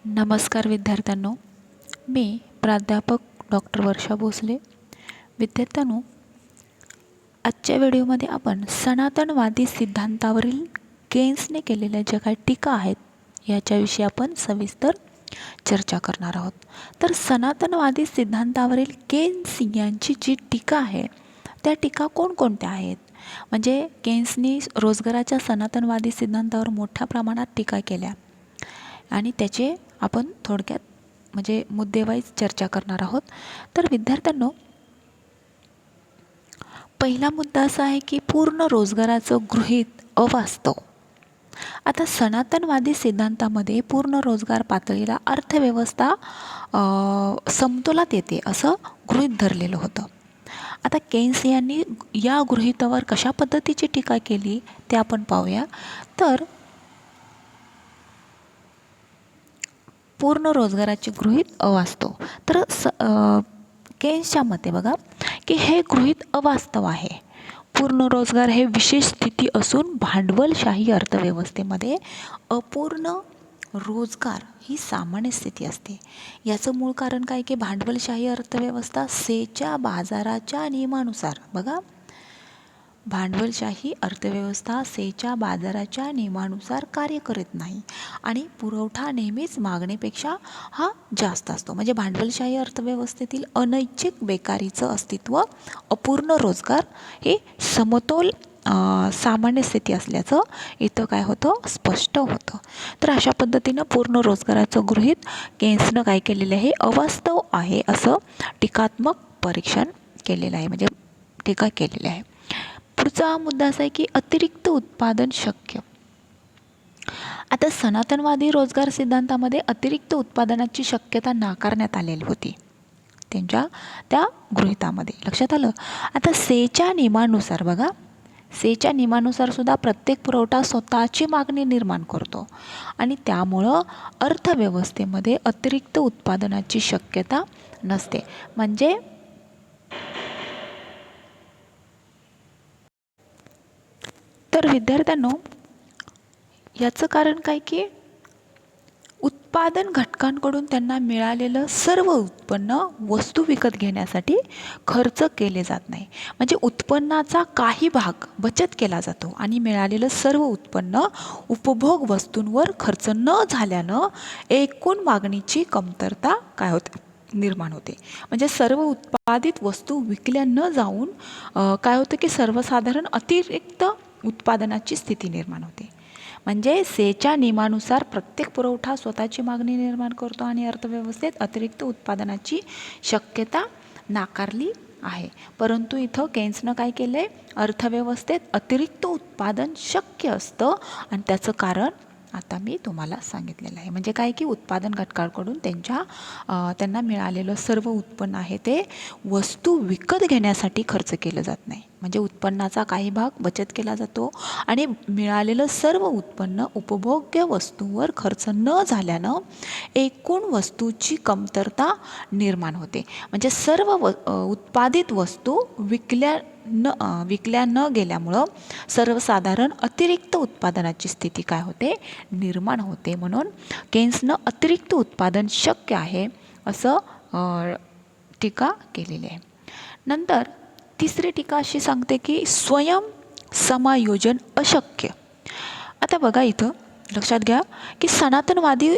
नमस्कार विद्यार्थ्यांनो, मी प्राध्यापक डॉक्टर वर्षा भोसले. विद्यार्थ्यांनो, आजच्या व्हिडिओमध्ये आपण सनातनवादी सिद्धांतावरील केन्सने केलेल्या ज्या काही टीका आहेत याच्याविषयी आपण सविस्तर चर्चा करणार आहोत. तर सनातनवादी सिद्धांतावरील केन्स यांची जी टीका आहे त्या टीका कोणकोणत्या आहेत? म्हणजे केन्सनी रोजगाराच्या सनातनवादी सिद्धांतावर मोठ्या प्रमाणात टीका केल्या आणि त्याचे आपण थोडक्यात म्हणजे मुद्देवाईज चर्चा करणार आहोत. तर विद्यार्थ्यांनो, पहिला मुद्दा असा आहे की पूर्ण रोजगाराचं गृहीत अवास्तव. आता सनातनवादी सिद्धांतामध्ये पूर्ण रोजगार पातळीला अर्थव्यवस्था समतोलात येते असं गृहीत धरलेलं होतं. आता केन्स यांनी या गृहीतावर कशा पद्धतीची टीका केली ते आपण पाहूया. तर पूर्ण रोजगाराचे गृहीत अवास्तव. तर केन्सच्या मते बघा की हे गृहीत अवास्तव आहे. पूर्ण रोजगार हे विशेष स्थिती असून भांडवलशाही अर्थव्यवस्थेमध्ये अपूर्ण रोजगार ही सामान्य स्थिती असते. याचं मूळ कारण काय की भांडवलशाही अर्थव्यवस्था सेच्या बाजाराच्या नियमानुसार बघा, भांडवलशाही अर्थव्यवस्था सेच्या बाजाराच्या नियमानुसार कार्य करत नाही आणि पुरवठा नेहमीच मागणीपेक्षा हा जास्त असतो. म्हणजे भांडवलशाही अर्थव्यवस्थेतील अनैच्छिक बेकारीचं अस्तित्व, अपूर्ण रोजगार हे समतोल सामान्य स्थिती असल्याचं इथं काय होतं, स्पष्ट होतं. तर अशा पद्धतीनं पूर्ण रोजगाराचं गृहीत केन्सनं काय केलेलं आहे, अवास्तव आहे असं टीकात्मक परीक्षण केलेलं आहे, म्हणजे टीका केलेली आहे. पुढचा मुद्दा असा आहे की अतिरिक्त उत्पादन शक्य. आता सनातनवादी रोजगार सिद्धांतामध्ये अतिरिक्त उत्पादनाची शक्यता नाकारण्यात आलेली होती त्यांच्या त्या गृहीतामध्ये. लक्षात आलं? आता सेच्या नियमानुसार बघा, सेच्या नियमानुसार सुद्धा प्रत्येक पुरवठा स्वतःची मागणी निर्माण करतो आणि त्यामुळं अर्थव्यवस्थेमध्ये अतिरिक्त उत्पादनाची शक्यता नसते. म्हणजे तर विद्यार्थ्यांनो, याचं कारण काय की उत्पादन घटकांकडून त्यांना मिळालेलं सर्व उत्पन्न वस्तू विकत घेण्यासाठी खर्च केले जात नाही. म्हणजे उत्पन्नाचा काही भाग बचत केला जातो आणि मिळालेलं सर्व उत्पन्न उपभोग वस्तूंवर खर्च न झाल्यानं एकूण मागणीची कमतरता काय होते, निर्माण होते. म्हणजे सर्व उत्पादित वस्तू विकल्या न जाऊन काय होतं की सर्वसाधारण अतिरिक्त उत्पादनाची स्थिती निर्माण होते. म्हणजे सेच्या नियमानुसार प्रत्येक पुरवठा स्वतःची मागणी निर्माण करतो आणि अर्थव्यवस्थेत अतिरिक्त उत्पादनाची शक्यता नाकारली आहे. परंतु इथं केन्सनं काय केलं आहे, अर्थव्यवस्थेत अतिरिक्त उत्पादन शक्य असतं आणि त्याचं कारण आता मी तुम्हाला सांगितलेलं आहे. म्हणजे काय की उत्पादन घटकांकडून त्यांना मिळालेलं सर्व उत्पन्न आहे ते वस्तू विकत घेण्यासाठी खर्च केलं जात नाही. म्हणजे उत्पन्नाचा काही भाग बचत केला जातो आणि मिळालेलं सर्व उत्पन्न उपभोग्य वस्तूंवर खर्च न झाल्यानं एकूण वस्तूची कमतरता निर्माण होते. म्हणजे सर्व उत्पादित वस्तू विकल्या न गेल्यामुळं सर्वसाधारण अतिरिक्त उत्पादनाची स्थिती काय होते, निर्माण होते. म्हणून केन्सनं अतिरिक्त उत्पादन शक्य आहे असं टीका केलेली आहे. नंतर तिसरी टीका अशी सांगते की स्वयं समायोजन अशक्य. आता बघा, इथं लक्षात घ्या की सनातनवादी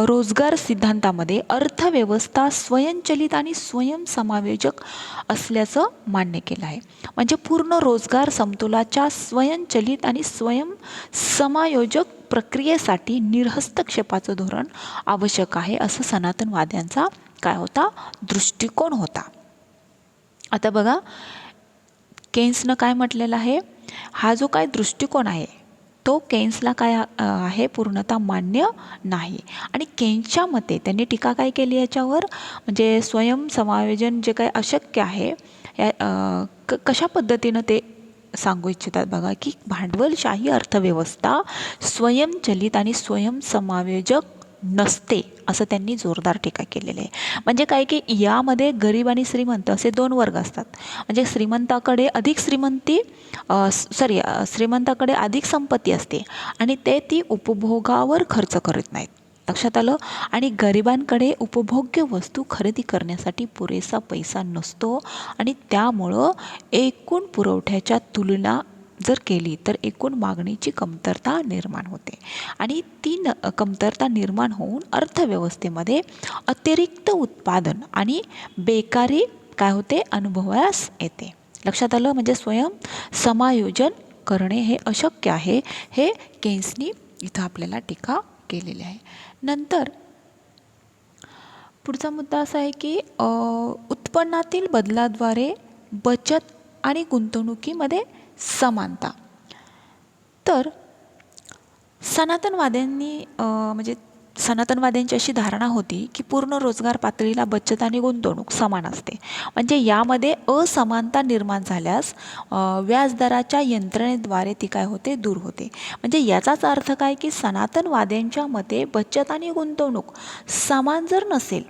रोजगार सिद्धांतामध्ये अर्थव्यवस्था स्वयंचलित आणि स्वयंसमायोजक असल्याचं मान्य केलं आहे. म्हणजे पूर्ण रोजगार समतोलाच्या स्वयंचलित आणि स्वयंसमायोजक प्रक्रियेसाठी निरहस्तक्षेपाचं धोरण आवश्यक आहे असं सनातनवाद्यांचा काय होता, दृष्टिकोन होता. आता बघा, केन्सनं काय म्हटलेलं आहे, हा जो काय दृष्टिकोन आहे तो केन्सला काय आहे, पूर्णतः मान्य नाही. आणि केन्सच्या मते त्यांनी टीका काय केली याच्यावर, म्हणजे स्वयंसमायोजन जे काय अशक्य आहे कशा पद्धतीनं ते सांगू इच्छितात बघा की भांडवलशाही अर्थव्यवस्था स्वयंचलित आणि स्वयंसमायोजक नसते असं त्यांनी जोरदार टीका केलेली आहे. म्हणजे काय की यामध्ये गरीब आणि श्रीमंत असे दोन वर्ग असतात. म्हणजे श्रीमंताकडे अधिक संपत्ती असते आणि ती उपभोगावर खर्च करत नाहीत. लक्षात आलं. आणि गरिबांकडे उपभोग्य वस्तू खरेदी करण्यासाठी पुरेसा पैसा नसतो आणि त्यामुळं एकूण पुरवठ्याच्या तुलना जर केली तर एकूण मागणीची कमतरता निर्माण होते आणि ती कमतरता निर्माण होऊन अर्थव्यवस्थेमध्ये अतिरिक्त उत्पादन आणि बेकारी काय होते अनुभवास येते. लक्षात आलं. म्हणजे स्वयं समायोजन करणे हे अशक्य आहे, हे केन्सनी इथं आपल्याला टीका केलेली आहे. नंतर पुढचा मुद्दा असा आहे की उत्पन्नातील बदलाद्वारे बचत आणि गुंतवणुकीमध्ये समानता. तर सनातनवाद्यांनी म्हणजे सनातनवाद्यांची अशी धारणा होती की पूर्ण रोजगार पातळीला बचत आणि गुंतवणूक समान असते. म्हणजे यामध्ये असमानता निर्माण झाल्यास व्याजदराच्या यंत्रणेद्वारे ती काय होते दूर होते. म्हणजे याचाच अर्थ काय की सनातनवाद्यांच्या मते बचत आणि गुंतवणूक समान जर नसेल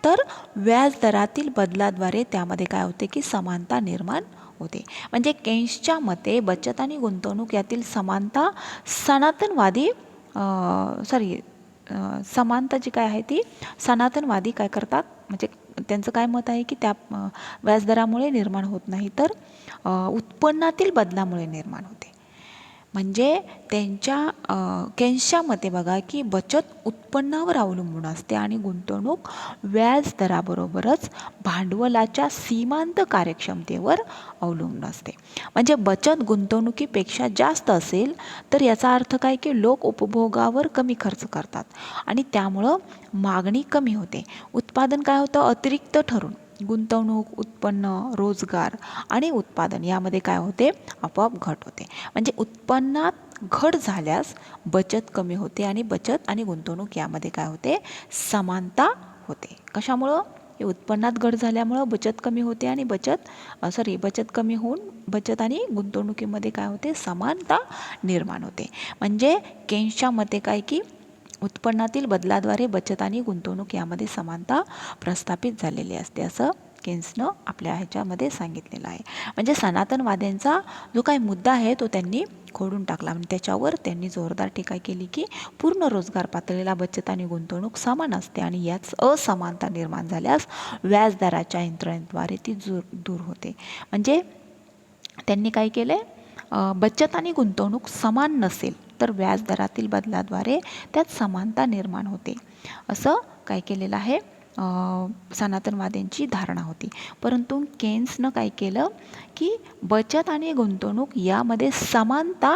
तर व्याजदरातील बदलाद्वारे त्यामध्ये काय होते की समानता निर्माण होते. म्हणजे केन्सच्या मते बचत आणि गुंतवणूक यातील समानता सनातनवादी समानता जी काय आहे ती सनातनवादी काय करतात म्हणजे त्यांचं काय मत आहे की त्या व्याजदरामुळे निर्माण होत नाही तर उत्पन्नातील बदलामुळे निर्माण होते. म्हणजे त्यांच्या केन्सच्या मते बघा की बचत उत्पन्नावर अवलंबून असते आणि गुंतवणूक व्याजदराबरोबरच भांडवलाच्या सीमांत कार्यक्षमतेवर अवलंबून असते. म्हणजे बचत गुंतवणुकीपेक्षा जास्त असेल तर याचा अर्थ काय की लोक उपभोगावर कमी खर्च करतात आणि त्यामुळं मागणी कमी होते. उत्पादन काय होतं अतिरिक्त ठरून गुंतवणूक, उत्पन्न, रोजगार आणि उत्पादन यामध्ये काय होते आपोआप घट होते. म्हणजे उत्पन्नात घट झाल्यास बचत कमी होते आणि बचत आणि गुंतवणूक यामध्ये काय होते समानता होते. कशामुळं हे उत्पन्नात घट झाल्यामुळं बचत कमी होते आणि बचत कमी होऊन बचत आणि गुंतवणुकीमध्ये काय होते समानता निर्माण होते. म्हणजे केन्सच्या मते काय की उत्पन्नातील बदलाद्वारे बचत आणि गुंतवणूक यामध्ये समानता प्रस्थापित झालेली असते असं केन्सनं आपल्या ह्याच्यामध्ये सांगितलेलं आहे. म्हणजे सनातनवाद्यांचा जो काही मुद्दा आहे तो त्यांनी खोडून टाकला आणि त्याच्यावर त्यांनी जोरदार टीका केली की पूर्ण रोजगार पातळीला बचत आणि गुंतवणूक समान असते आणि याच असमानता निर्माण झाल्यास व्याजदराच्या यंत्रणेद्वारे ती दूर होते. म्हणजे त्यांनी काय केले बचत आणि गुंतवणूक समान नसेल तर व्याजदरातील बदलाद्वारे त्यात समानता निर्माण होते असं काय केलेलं आहे सनातनवाद्यांची धारणा होती. परंतु केन्सनं काय केलं की बचत आणि गुंतवणूक यामध्ये समानता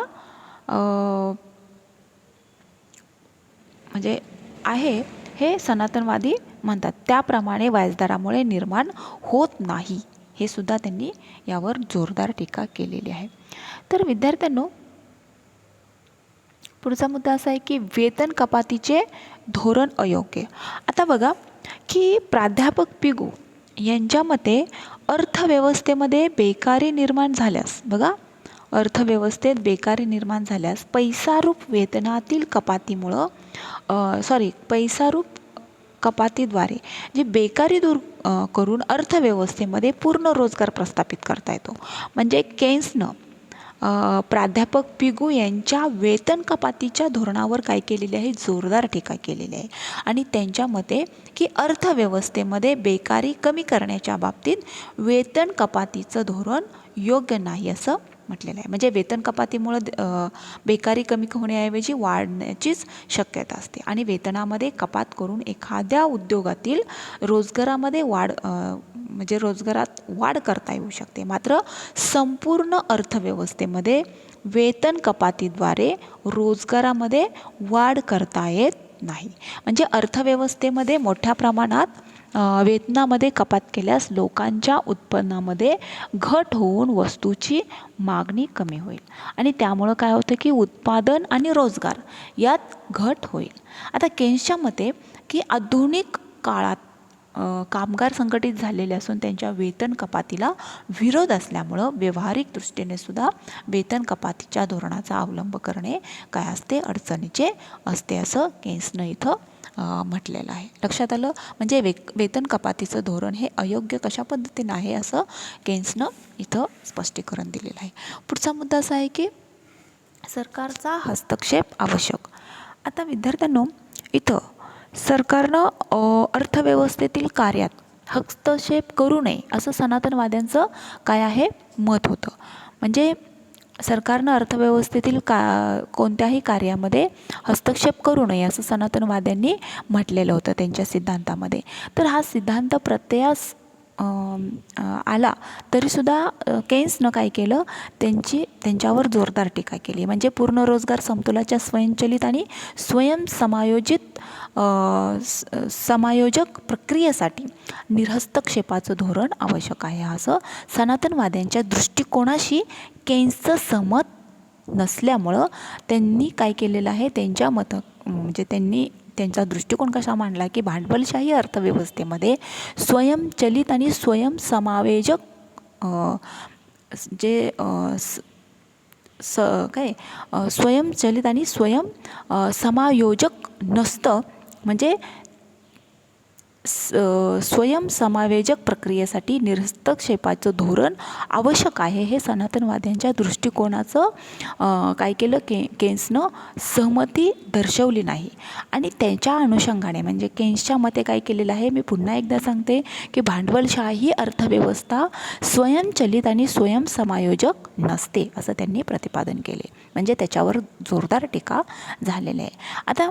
म्हणजे आहे हे सनातनवादी म्हणतात त्याप्रमाणे व्याजदरामुळे निर्माण होत नाही हे सुद्धा त्यांनी यावर जोरदार टीका केलेली आहे. तर विद्यार्थ्यांनो पुढचा मुद्दा असा आहे की वेतन कपातीचे धोरण अयोग्य. आता बघा की प्राध्यापक पिगू यांच्या मते अर्थव्यवस्थेमध्ये बेकारी निर्माण झाल्यास अर्थव्यवस्थेत बेकारी निर्माण झाल्यास पैसारूप वेतनातील पैसारूप कपातीद्वारे जी बेकारी दूर करून अर्थव्यवस्थेमध्ये पूर्ण रोजगार प्रस्थापित करता येतो. म्हणजे केन्सनं प्राध्यापक पिगू यांच्या वेतन कपातीच्या धोरणावर काय केलेले आहे जोरदार टीका केलेली आहे आणि त्यांच्या मते की अर्थव्यवस्थेमध्ये बेकारी कमी करण्याच्या बाबतीत वेतन कपातीचं धोरण योग्य नाही असं म्हटलेलं आहे. म्हणजे वेतन कपातीमुळं बेकारी कमी होण्याऐवजी वाढण्याचीच शक्यता असते आणि वेतनामध्ये कपात करून एखाद्या उद्योगातील रोजगारामध्ये रोजगारात वाढ करता येऊ शकते. मात्र संपूर्ण अर्थव्यवस्थेमध्ये वेतन कपातीद्वारे रोजगारामध्ये वाढ करता येत नाही. म्हणजे अर्थव्यवस्थेमध्ये मोठ्या प्रमाणात वेतनामध्ये कपात केल्यास लोकांच्या उत्पन्नामध्ये घट होऊन वस्तूची मागणी कमी होईल आणि त्यामुळं काय होतं की उत्पादन आणि रोजगार यात घट होईल. आता केन्सच्या मते की आधुनिक काळात कामगार संघटित झालेले असून त्यांच्या वेतन कपातीला विरोध असल्यामुळं व्यावहारिक दृष्टीने सुद्धा वेतन कपातीच्या धोरणाचा अवलंब करणे काय असते अडचणीचे असते असं केन्सनं इथं म्हटलेलं आहे. लक्षात आलं. म्हणजे वेतन कपातीचं धोरण हे अयोग्य कशा पद्धतीनं आहे असं केन्सनं इथं स्पष्टीकरण दिलेलं आहे. पुढचा मुद्दा असा आहे की सरकारचा हस्तक्षेप आवश्यक. आता विद्यार्थ्यांनो इथं सरकारनं अर्थव्यवस्थेतील कार्यात हस्तक्षेप करू नये असं सनातनवाद्यांचं काय आहे मत होतं. म्हणजे सरकारनं अर्थव्यवस्थेतील कोणत्याही कार्यामध्ये हस्तक्षेप करू नये असं सनातनवाद्यांनी म्हटलेलं होतं त्यांच्या सिद्धांतामध्ये. तर हा सिद्धांत प्रत्ययास आला तरीसुद्धा केन्सनं काय केलं, त्यांच्यावर जोरदार टीका केली. म्हणजे पूर्ण रोजगार समतोलाच्या स्वयंचलित आणि स्वयंसमायोजित समायोजक प्रक्रियेसाठी निरहस्तक्षेपाचं धोरण आवश्यक आहे असं सनातनवाद्यांच्या दृष्टिकोनाशी केन्सचं सहमत नसल्यामुळं त्यांनी काय केलेलं आहे, त्यांच्या म्हणजे त्यांनी त्यांचा दृष्टिकोन कसा मांडला की भांडवलशाही अर्थव्यवस्थेमध्ये स्वयंचलित आणि स्वयंसमावेशक जे स्वयंचलित आणि समायोजक नसतं. म्हणजे स्वयंसमावेशक प्रक्रियेसाठी निरहस्तक्षेपाचं धोरण आवश्यक आहे हे सनातनवाद्यांच्या दृष्टिकोनाचं काय केलं, केन्सनं सहमती दर्शवली नाही. आणि त्यांच्या अनुषंगाने म्हणजे केन्सच्या मते काय केलेलं आहे, मी पुन्हा एकदा सांगते की भांडवलशाही अर्थव्यवस्था स्वयंचलित आणि स्वयंसमायोजक नसते असं त्यांनी प्रतिपादन केले. म्हणजे त्याच्यावर जोरदार टीका झालेली आहे. आता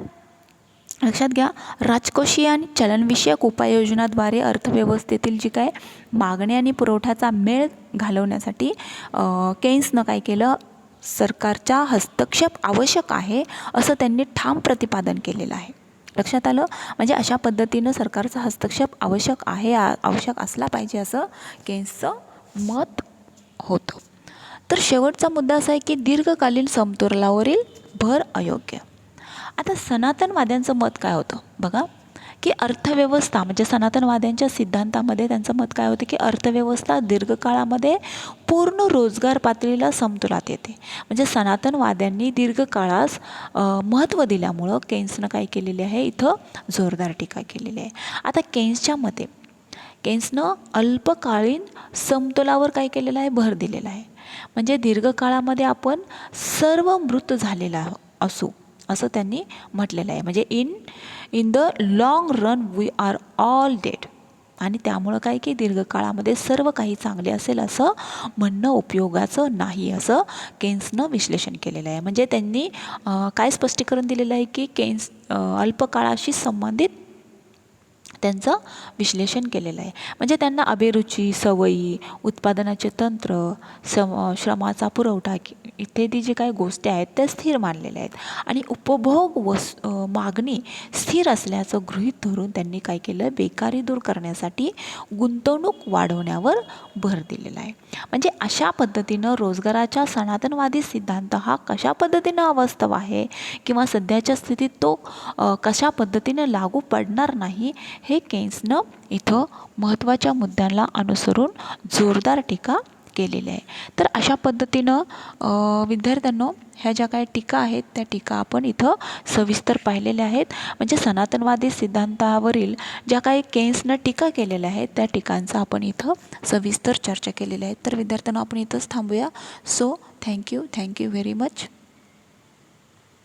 लक्षात घ्या, राजकोषीय आणि चलनविषयक उपाययोजनाद्वारे अर्थव्यवस्थेतील जी काय मागणी आणि पुरवठ्याचा मेळ घालवण्यासाठी केन्सनं काय केलं, सरकारचा हस्तक्षेप आवश्यक आहे असं त्यांनी ठाम प्रतिपादन केलेलं आहे. लक्षात आलं. म्हणजे अशा पद्धतीनं सरकारचा हस्तक्षेप आवश्यक आहे, आवश्यक असला पाहिजे असं केन्सचं मत होतं. तर शेवटचा मुद्दा असा आहे की दीर्घकालीन समतोलावरील भर अयोग्य. आता सनातनवाद्यांचं मत काय होतं बघा, की अर्थव्यवस्था म्हणजे सनातनवाद्यांच्या सिद्धांतामध्ये त्यांचं मत काय होतं की अर्थव्यवस्था दीर्घकाळामध्ये पूर्ण रोजगार पातळीला समतोलात येते. म्हणजे सनातनवाद्यांनी दीर्घकाळास महत्त्व दिल्यामुळं केन्सनं काय केलेले आहे, इथं जोरदार टीका केलेली आहे. आता केन्सच्या मते केन्सनं अल्पकालीन समतोलावर काय केलेलं आहे, भर दिलेला आहे. म्हणजे दीर्घकाळामध्ये आपण सर्व मृत झालेला असू असं त्यांनी म्हटलेलं आहे. म्हणजे in the long run we are all dead. आणि त्यामुळं काय की दीर्घकाळामध्ये सर्व काही चांगले असेल असं म्हणणं उपयोगाचं नाही असं केन्सनं विश्लेषण केलेलं आहे. म्हणजे त्यांनी काय स्पष्टीकरण दिलेलं आहे की केन्स अल्पकाळाशी संबंधित त्यांचं विश्लेषण केलेलं आहे. म्हणजे त्यांना अभिरुची, सवयी, उत्पादनाचे तंत्र, श्रमाचा पुरवठा इत्यादी जे काही गोष्टी आहेत त्या स्थिर मानलेल्या आहेत. आणि उपभोग मागणी स्थिर असल्याचं गृहीत धरून त्यांनी काय केलं, बेकारी दूर करण्यासाठी गुंतवणूक वाढवण्यावर भर दिलेला आहे. म्हणजे अशा पद्धतीनं रोजगाराच्या सनातनवादी सिद्धांत हा कशा पद्धतीनं अवास्तव आहे किंवा सध्याच्या स्थितीत तो कशा पद्धतीनं लागू पडणार नाही हे केन्सनं इथं महत्त्वाच्या मुद्द्यांना अनुसरून जोरदार टीका केलेली आहे. तर अशा पद्धतीनं विद्यार्थ्यांनो ह्या ज्या काही टीका आहेत त्या टीका आपण इथं सविस्तर पाहिलेल्या आहेत. म्हणजे सनातनवादी सिद्धांतावरील ज्या काही केन्सनं टीका केलेल्या आहेत त्या टीकांचा आपण इथं सविस्तर चर्चा केलेल्या आहेत. तर विद्यार्थ्यांना आपण इथंच थांबूया. So thank you very much.